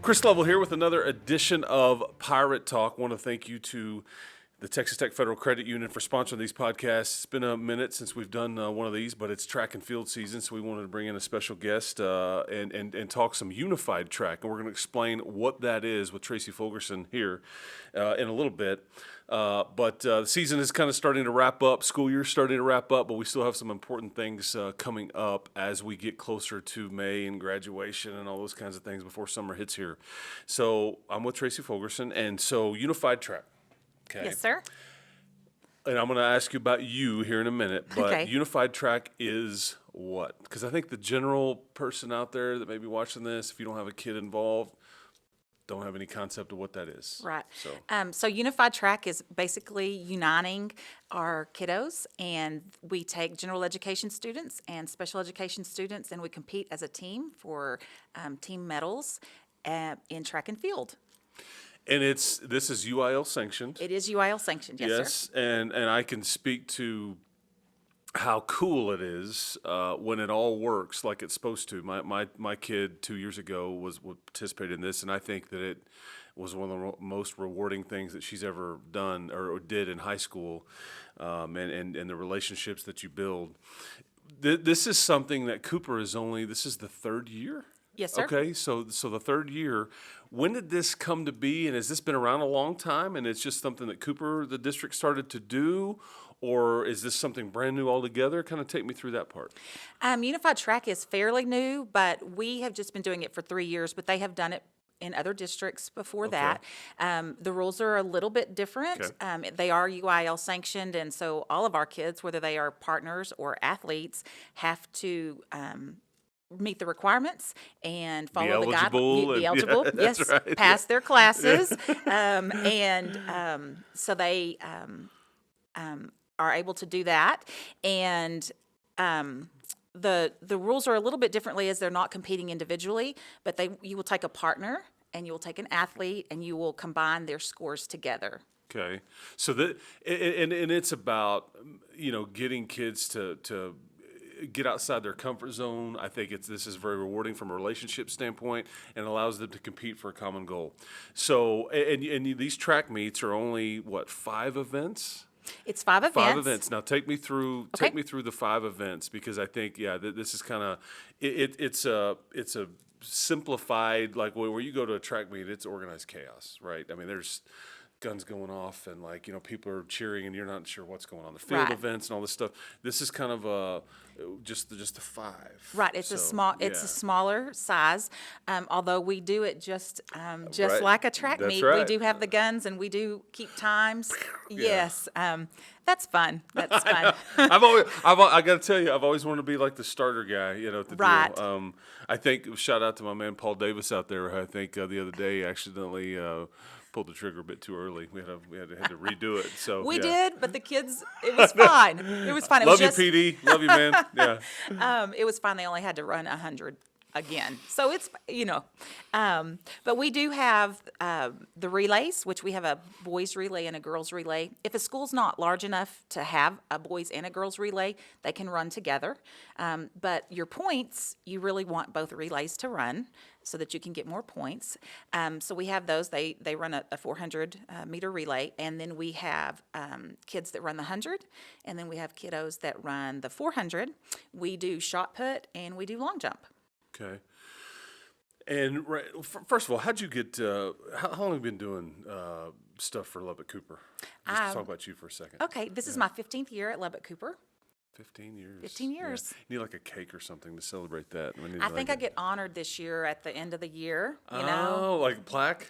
Chris Lovell here with another edition of Pirate Talk. I want to thank you to the Texas Tech Federal Credit Union for sponsoring these podcasts. It's been a minute since we've done one of these, but it's track and field season, so we wanted to bring in a special guest and talk some unified track. And we're going to explain what that is with Tracy Fogerson here in a little bit. But the season is kind of starting to wrap up. School year's starting to wrap up, but we still have some important things coming up as we get closer to May and graduation and all those kinds of things before summer hits here. So I'm with Tracy Fogerson, and so unified track. Okay. Yes, sir. And I'm going to ask you about you here in a minute, but Okay. unified track is what? Because I think the general person out there that may be watching this, if you don't have a kid involved, don't have any concept of what that is. Right. So, So unified track is basically uniting our kiddos, and we take general education students and special education students, and we compete as a team for team medals in track and field. and this is UIL sanctioned. It is UIL sanctioned, yes, sir. Yes, and I can speak to how cool it is when it all works like it's supposed to. My kid 2 years ago was participated in this, and I think that it was one of the most rewarding things that she's ever done or did in high school, and the relationships that you build. This is something that Cooper this is the third year? Yes, sir. Okay, so the third year. When did this come to be, and has this been around a long time, and it's just something that Cooper, the district, started to do, or is this something brand new altogether? Kind of take me through that part. Unified track is fairly new, but we have just been doing it for 3 years, but they have done it in other districts before that. The rules are a little bit different. Okay. They are UIL sanctioned, and so all of our kids, whether they are partners or athletes, have to meet the requirements and follow the eligible guidelines. Be and- eligible, yeah, that's yes, right, pass their classes, so they are able to do that. And the rules are a little bit differently, as they're not competing individually, but you will take a partner and you will take an athlete and you will combine their scores together. Okay, so and it's about getting kids to get outside their comfort zone. I think this is very rewarding from a relationship standpoint and allows them to compete for a common goal. So and these track meets are only 5 events? It's 5 events. 5 events. Now take me through the 5 events, because I think this is kind of it's a simplified, like where you go to a track meet, it's organized chaos, right? I mean, there's guns going off and people are cheering and you're not sure what's going on. The field Right. events and all this stuff. This is kind of just the 5. Right, it's a smaller size. Although we do it just Right. like a track That's meet. right. We do have the guns and we do keep times. Yes, that's fun. That's fun. I got to tell you, I've always wanted to be like the starter guy, at the Right. deal. I think, shout out to my man Paul Davis out there, who I think the other day accidentally pulled the trigger a bit too early. We had to redo it. So We yeah. did, but the kids, it was fine. It was fine. It Love was you, PD. Love you, man. Yeah. It was fine. They only had to run 100 again. So it's, but we do have the relays, which we have a boys relay and a girls relay. If a school's not large enough to have a boys and a girls relay, they can run together. But your points, you really want both relays to run so that you can get more points. So we have those. They run a 400 meter relay, and then we have kids that run the 100, and then we have kiddos that run the 400. We do shot put and we do long jump. Okay. And first of all, how'd you get? How long have you been doing stuff for Lubbock-Cooper? Just to talk about you for a second. Okay, this is my 15th year at Lubbock-Cooper. 15 years. 15 years. Yeah. Need like a cake or something to celebrate that. I think I get honored this year at the end of the year, Oh, like a plaque?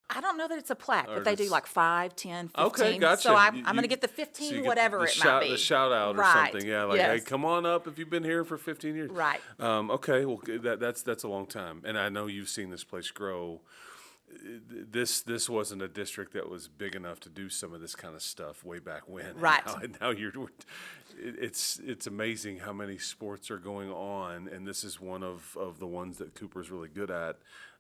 I don't know that it's a plaque, Or but they do just- like 5, 10, 15. Okay, gotcha. So I'm You- going to get the 15, So you get whatever it might be. The shout out or Right. something. Yeah, like, Yes. hey, come on up if you've been here for 15 years. Right. Okay, well, that's a long time. And I know you've seen this place grow. This wasn't a district that was big enough to do some of this kind of stuff way back when. Right. And now it's amazing how many sports are going on, and this is one of the ones that Cooper's really good at.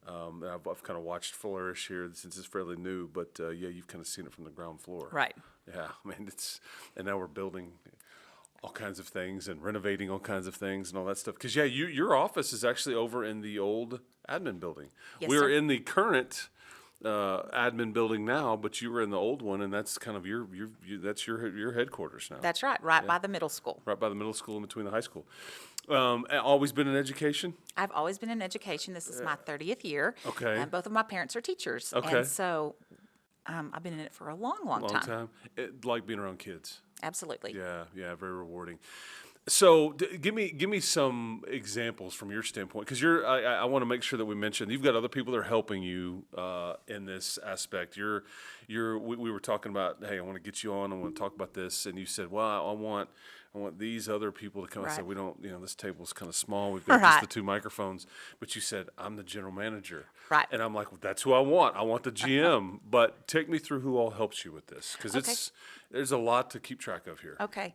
I've kind of watched flourish here since it's fairly new, but you've kind of seen it from the ground floor. Right. Yeah, I mean and now we're building all kinds of things and renovating all kinds of things and all that stuff. Because, yeah, your office is actually over in the old admin building. Yes, We're sir. in the current admin building now, but you were in the old one, and that's kind of that's your headquarters now. That's right, right by the middle school. Right by the middle school in between the high school. Always been in education? I've always been in education. This is my 30th year. Okay. Both of my parents are teachers. Okay. And so I've been in it for a long, long Long time. time. Like being around kids. Absolutely. Yeah, very rewarding. So give me some examples from your standpoint, because I want to make sure that we mention you've got other people that are helping you in this aspect. We were talking about, hey, I want to get you on, I want to talk about this, and you said, well, I want these other people to come. I said, we don't, this table's kind of small. We've got just the two microphones. But you said, I'm the general manager. Right. And I'm like, well, that's who I want. I want the GM. But take me through who all helps you with this, because there's a lot to keep track of here. Okay.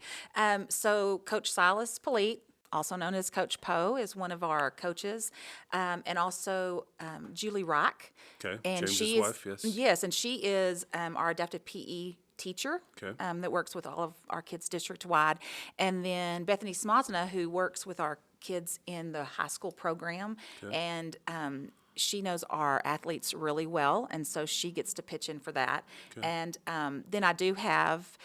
So Coach Silas Polite, also known as Coach Poe, is one of our coaches, and also Julie Rock. Okay, And James's wife, yes. Yes, and she is our adaptive PE teacher. Okay. That works with all of our kids district-wide. And then Bethany Smosna, who works with our kids in the high school program. Okay. And she knows our athletes really well, and so she gets to pitch in for that. Okay. And then I do have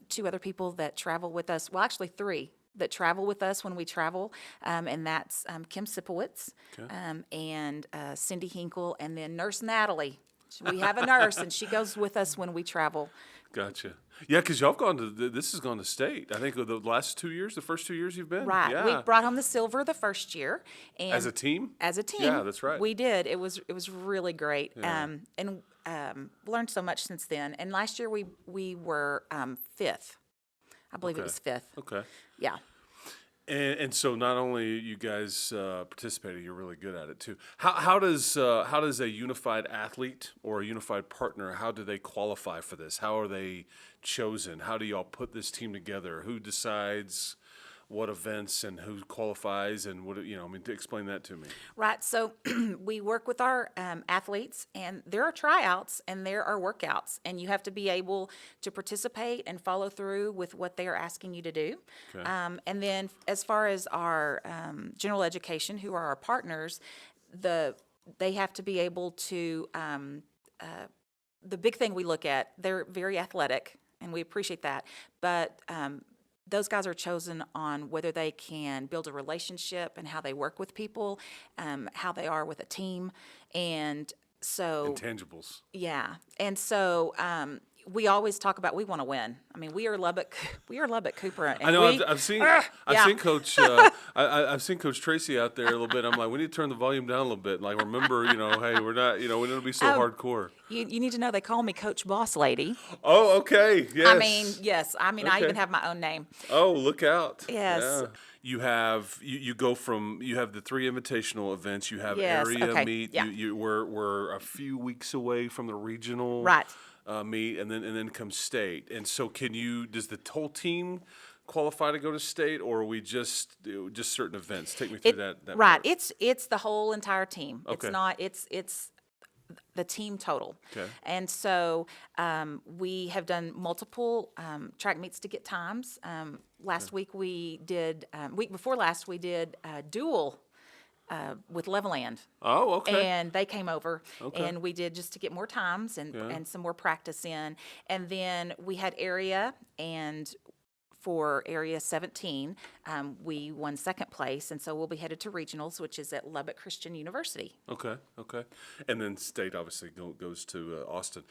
two other people that travel with us, well, actually three that travel with us when we travel, and that's Kim Sipowicz, Okay. and Cindy Hinkle, and then Nurse Natalie. We have a nurse, and she goes with us when we travel. Gotcha. Yeah, because y'all have gone to, this has gone to state. I think the last 2 years, the first 2 years you've been? Right. Yeah. We brought home the silver the first year. And As a team? As a team. Yeah, that's right. We did. It was really great. Yeah. And learned so much since then. And last year we were fifth. I believe it Okay. was fifth. Okay. Yeah. And so not only you guys participated, you're really good at it too. How does a unified athlete or a unified partner, how do they qualify for this? How are they chosen? How do y'all put this team together? Who decides what events and who qualifies and what, explain that to me. Right. So we work with our athletes, and there are tryouts and there are workouts, and you have to be able to participate and follow through with what they are asking you to do. Okay. And then as far as our general education, who are our partners, they have to be able to, the big thing we look at, they're very athletic, and we appreciate that, but those guys are chosen on whether they can build a relationship and how they work with people, how they are with a team. And so, Intangibles. yeah. And so, we always talk about we want to win. I mean, we are Lubbock-Cooper. And I know. we, I've seen. yeah. I've seen Coach. I've seen Coach Tracy out there a little bit. I'm like, we need to turn the volume down a little bit. Like, remember, hey, we're not. We don't be so hardcore. You need to know they call me Coach Boss Lady. Oh, okay. Yes. I mean, yes. I mean, I Okay. even have my own name. Oh, look out. Yes. Yeah. You have you go from you have the 3 invitational events. You have Yes, area okay, meet. yeah. We're a few weeks away from the regional Right. Meet, and then comes state. And so, does the whole team qualify to go to state, or are we just certain events? Take me through that Right. part. It's the whole entire team. Okay. It's not. It's the team total. Okay. And so we have done multiple track meets to get times. Last week we did. Week before last we did dual. With Leveland. Oh, okay. And they came over, Okay. and we did just to get more times and, Yeah. and some more practice in. And then we had area, and for Area 17, we won second place, and so we'll be headed to regionals, which is at Lubbock Christian University. Okay. And then state obviously goes to Austin.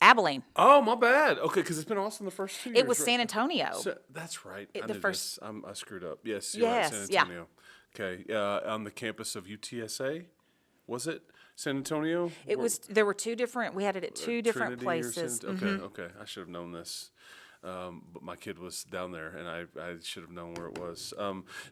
Abilene. Oh, my bad. Okay, because it's been Austin the first 2 years. It was right? San Antonio. That's right. I the knew first- this. I screwed up. Yes, you're right. San Yes, yeah. Antonio. Okay. On the campus of UTSA, was it San Antonio? It was. There were two different. We had it at two different Trinity or places. San- Okay. I should have known this. But my kid was down there, and I should have known where it was.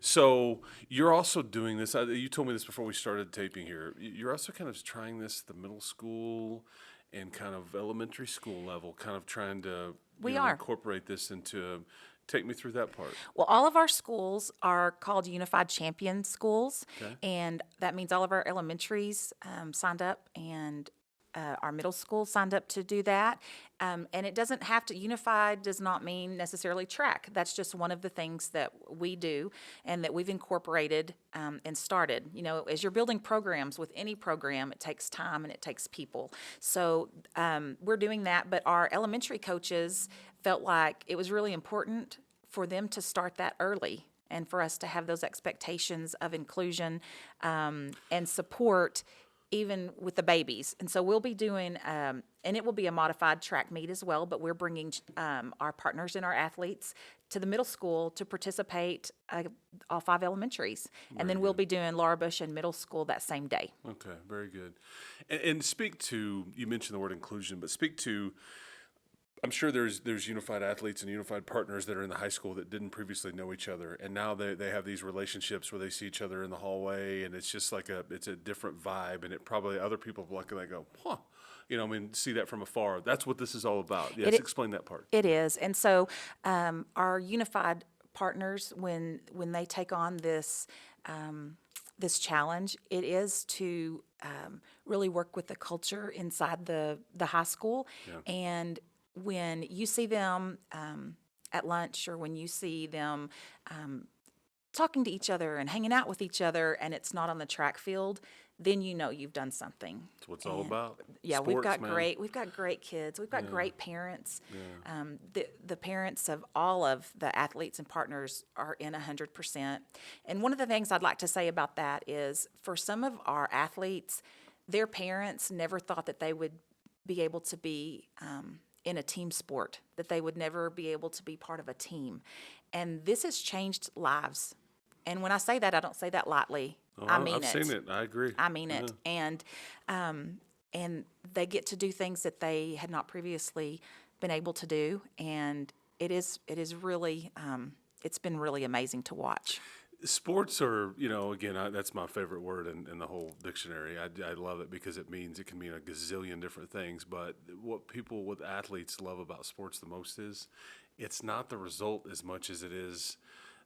So you're also doing this. You told me this before we started taping here. You're also kind of trying this at the middle school and kind of elementary school level, kind of trying to We are. incorporate this into. Take me through that part. Well, all of our schools are called Unified Champion Schools, Okay. and that means all of our elementaries signed up, and our middle school signed up to do that. And it doesn't have to, unified does not mean necessarily track. That's just one of the things that we do and that we've incorporated and started. You know, as you're building programs with any program, it takes time and it takes people. So we're doing that, but our elementary coaches felt like it was really important for them to start that early and for us to have those expectations of inclusion and support even with the babies. And so we'll be doing, and it will be a modified track meet as well, but we're bringing our partners and our athletes to the middle school to participate all 5 elementaries. And then we'll be doing Laura Bush and middle school that same day. Okay, very good. And speak to, you mentioned the word inclusion, but speak to, I'm sure there's unified athletes and unified partners that are in the high school that didn't previously know each other, and now they have these relationships where they see each other in the hallway, and it's just like it's a different vibe, and it probably other people look and they go, huh, you know, I mean, see that from afar. That's what this is all about. Yes, explain that part. It is, and so our unified partners, when they take on this this challenge, it is to really work with the culture inside the high school, and when you see them at lunch or when you see them talking to each other and hanging out with each other and it's not on the track field, then you know you've done something. That's what it's all about. Yeah, Sports, we've got man. great kids. We've got great parents. The parents of all of the athletes and partners are in 100%. And one of the things I'd like to say about that is for some of our athletes, their parents never thought that they would be able to be in a team sport, that they would never be able to be part of a team. And this has changed lives. And when I say that, I don't say that lightly. I mean it. I've seen it. I agree. I mean it. And they get to do things that they had not previously been able to do. And it is really, it's been really amazing to watch. Sports are, you know, again, that's my favorite word in the whole dictionary. I love it because it can mean a gazillion different things. But what people with athletes love about sports the most is it's not the result as much as it is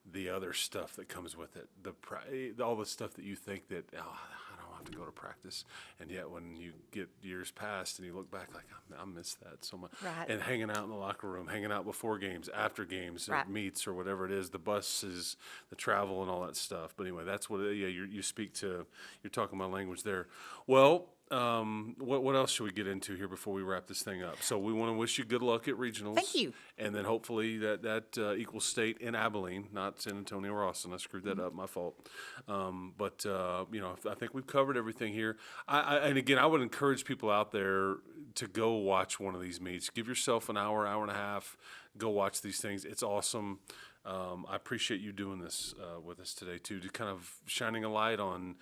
the other stuff that comes with it. All the stuff that you think that, I don't have to go to practice. And yet when you get years past and you look back, like, I miss that so much. Right. And hanging out in the locker room, hanging out before games, after games, Right. or meets or whatever it is, the buses, the travel and all that stuff. But anyway, that's what, you speak to, you're talking my language there. Well, what else should we get into here before we wrap this thing up? So we want to wish you good luck at regionals. Thank you. And then hopefully that equals state in Abilene, not San Antonio or Austin. I screwed that up, my fault. But I think we've covered everything here. And again, I would encourage people out there to go watch one of these meets. Give yourself an hour and a half. Go watch these things. It's awesome. I appreciate you doing this with us today too, to kind of shining a light on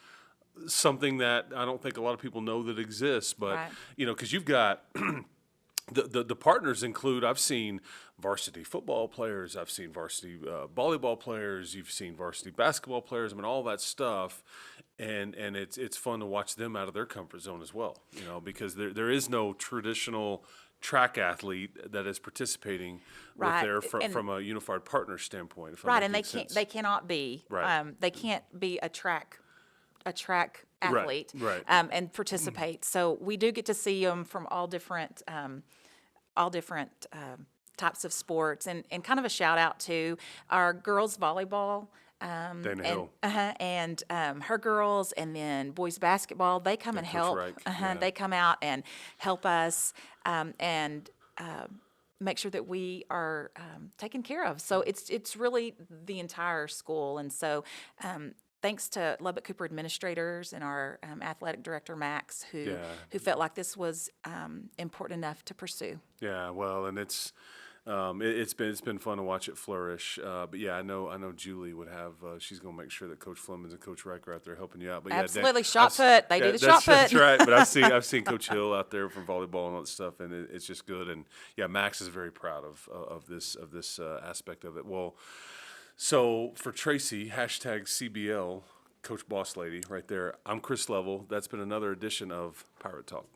something that I don't think a lot of people know that exists, but Right. Because you've got the partners include, I've seen varsity football players, I've seen varsity volleyball players, you've seen varsity basketball players, I mean, all that stuff, and it's fun to watch them out of their comfort zone as well, because there is no traditional track athlete that is participating Right. from a unified partner standpoint. If I'm Right, and making sense. they cannot be. Right. They can't be a track athlete right. And participate. So we do get to see them from all different types of sports, and kind of a shout out to our girls volleyball. Dana Hill. And her girls, and then boys basketball. They come and Coach help. Reich, yeah. They come out and help us and make sure that we are taken care of. So it's really the entire school, and so. Thanks to Lubbock-Cooper administrators and our athletic director, Max, who felt like this was important enough to pursue. Yeah, well, and it's been fun to watch it flourish. But yeah, I know Julie would have. She's going to make sure that Coach Flemons and Coach Reich are out there helping you out. But yeah, Absolutely, shot put. They do the shot put. That's right. But I've seen Coach Hill out there from volleyball and all that stuff, and it's just good. And yeah, Max is very proud of this aspect of it. Well. So for Tracy, #CBL, Coach Boss Lady, right there. I'm Chris Level. That's been another edition of Pirate Talk.